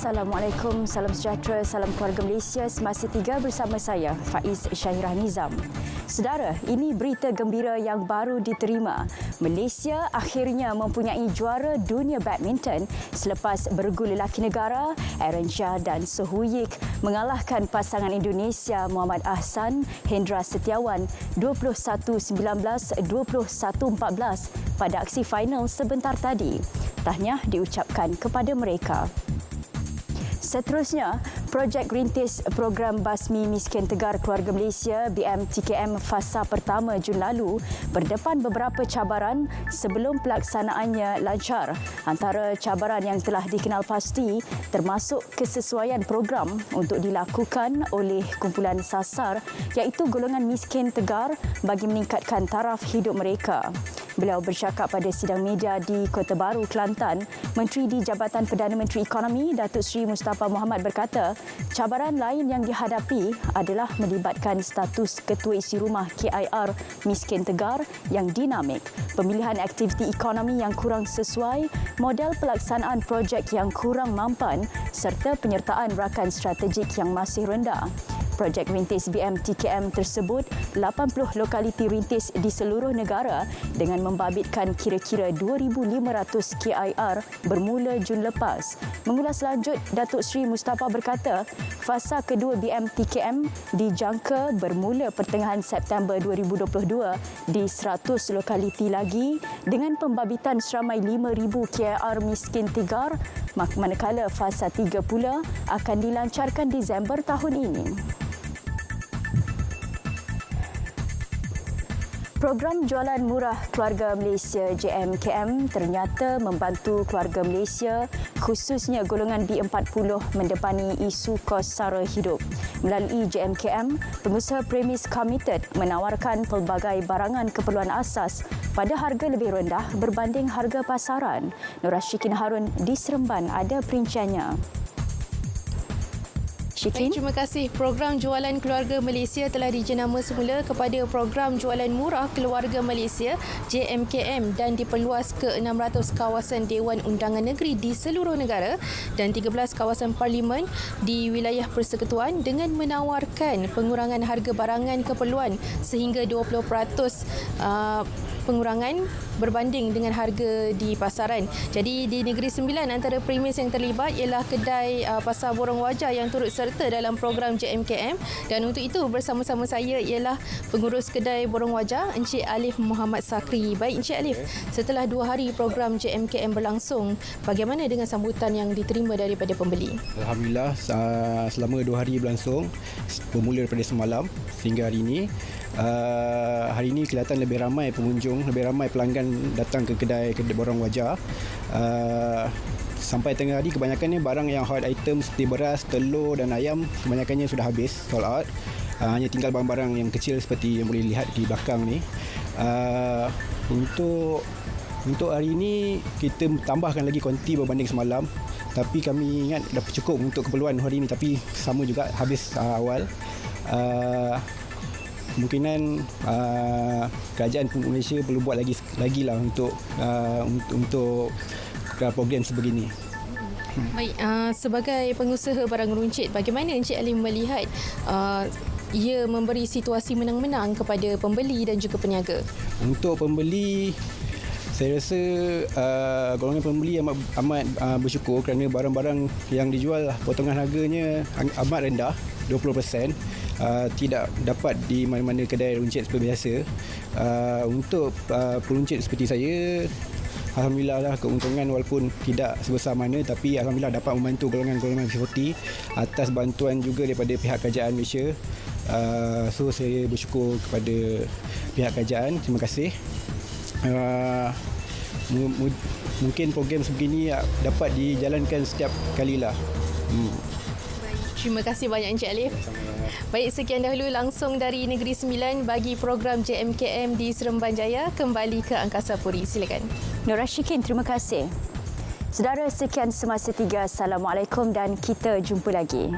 Assalamualaikum, salam sejahtera, salam keluarga Malaysia Semasa 3 bersama saya, Faiz Syahirah Nizam. Saudara, ini berita gembira yang baru diterima. Malaysia akhirnya mempunyai juara dunia badminton selepas bergu lelaki negara Aaron Shah dan Soh Woo Yik mengalahkan pasangan Indonesia Muhammad Ahsan Hendra Setiawan 21-19, 21-14 pada aksi final sebentar tadi. Tahniah diucapkan kepada mereka. Seterusnya, projek rintis program Basmi Miskin Tegar Keluarga Malaysia BMTKM fasa pertama Jun lalu berdepan beberapa cabaran sebelum pelaksanaannya lancar. Antara cabaran yang telah dikenal pasti termasuk kesesuaian program untuk dilakukan oleh kumpulan sasar iaitu golongan miskin tegar bagi meningkatkan taraf hidup mereka. Beliau bercakap pada sidang media di Kota Baru, Kelantan. Menteri di Jabatan Perdana Menteri Ekonomi, Datuk Seri Mustafa Mohamed berkata, cabaran lain yang dihadapi adalah melibatkan status Ketua Isi Rumah KIR Miskin Tegar yang dinamik, pemilihan aktiviti ekonomi yang kurang sesuai, model pelaksanaan projek yang kurang mampan serta penyertaan rakan strategik yang masih rendah. Projek rintis BMTKM tersebut 80 lokaliti rintis di seluruh negara dengan membabitkan kira-kira 2,500 KIR bermula Jun lepas. Mengulas lanjut, Datuk Seri Mustafa berkata, fasa kedua BMTKM dijangka bermula pertengahan September 2022 di 100 lokaliti lagi dengan pembabitan seramai 5,000 KIR miskin tegar, manakala fasa 3 pula akan dilancarkan Disember tahun ini. Program Jualan Murah Keluarga Malaysia JMKM ternyata membantu keluarga Malaysia khususnya golongan B40 mendepani isu kos sara hidup. Melalui JMKM, pengusaha premis komited menawarkan pelbagai barangan keperluan asas pada harga lebih rendah berbanding harga pasaran. Nur Rashikin Harun di Seremban ada perinciannya. Baik, terima kasih. Program Jualan Keluarga Malaysia telah dijenama semula kepada Program Jualan Murah Keluarga Malaysia JMKM dan diperluas ke 600 kawasan Dewan Undangan Negeri di seluruh negara dan 13 kawasan parlimen di wilayah persekutuan dengan menawarkan pengurangan harga barangan keperluan sehingga 20% pengurangan berbanding dengan harga di pasaran. Jadi di Negeri Sembilan antara premis yang terlibat ialah kedai Pasar Borong Wajah yang turut serta dalam program JMKM dan untuk itu bersama-sama saya ialah pengurus kedai Borong Wajah Encik Alif Muhammad Sakri. Baik Encik Alif, setelah 2 hari program JMKM berlangsung, bagaimana dengan sambutan yang diterima daripada pembeli? Alhamdulillah, selama 2 hari berlangsung bermula daripada semalam sehingga hari ini. Hari ini kelihatan lebih ramai pengunjung, lebih ramai pelanggan datang ke kedai Borong Wajah. Sampai tengah hari kebanyakannya barang yang hot item seperti beras, telur dan ayam kebanyakannya sudah habis, sold out. Hanya tinggal barang-barang yang kecil seperti yang boleh lihat di belakang ni. Untuk hari ini kita tambahkan lagi kuantiti berbanding semalam. Tapi kami ingat dah cukup untuk keperluan hari ini, tapi sama juga habis awal. Kemungkinan kerajaan Malaysia perlu buat lagi lah untuk program sebegini. Baik, sebagai pengusaha barang runcit, bagaimana Encik Ali melihat ia memberi situasi menang-menang kepada pembeli dan juga peniaga? Untuk pembeli, saya rasa golongan pembeli amat bersyukur kerana barang-barang yang dijual potongan harganya amat rendah, 20%. Tidak dapat di mana-mana kedai runcit seperti biasa. Untuk peruncit seperti saya, alhamdulillah lah keuntungan walaupun tidak sebesar mana, tapi alhamdulillah dapat membantu golongan-golongan B40 atas bantuan juga daripada pihak kerajaan Malaysia. So saya bersyukur kepada pihak kerajaan. Terima kasih. Mungkin program sebegini dapat dijalankan setiap kalilah. Terima kasih banyak Encik Alif. Baik, sekian dahulu langsung dari Negeri Sembilan bagi program JMKM di Seremban Jaya. Kembali ke Angkasa Puri. Silakan. Nur Rashikin, terima kasih. Saudara, sekian Semasa 3. Assalamualaikum dan kita jumpa lagi.